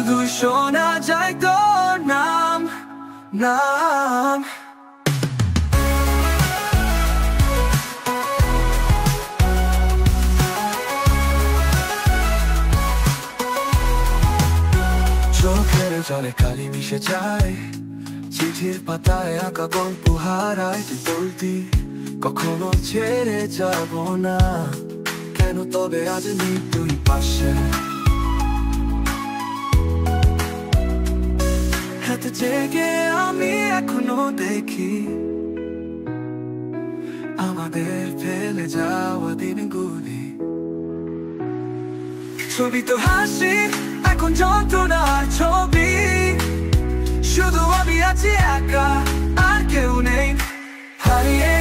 শুধু শোনা যায় তোর নাম, নাম। চোখের জলে কালি মিশে যায়, চিঠির পাতায় আঁকা গল্প হারায়। তুই বলতি কখনো ছেড়ে যাব না, কেন তবে আজ নেই তুই পাশে? হাত জেগে আমি এখনো দেখি আমাদের ফেলে যাওয়া দিনগুলি। ছবি তো হাসি, এখন যন্ত্রণার ছবি। শুধু আমি আছি একা, আর কেউ নেই। হারিয়ে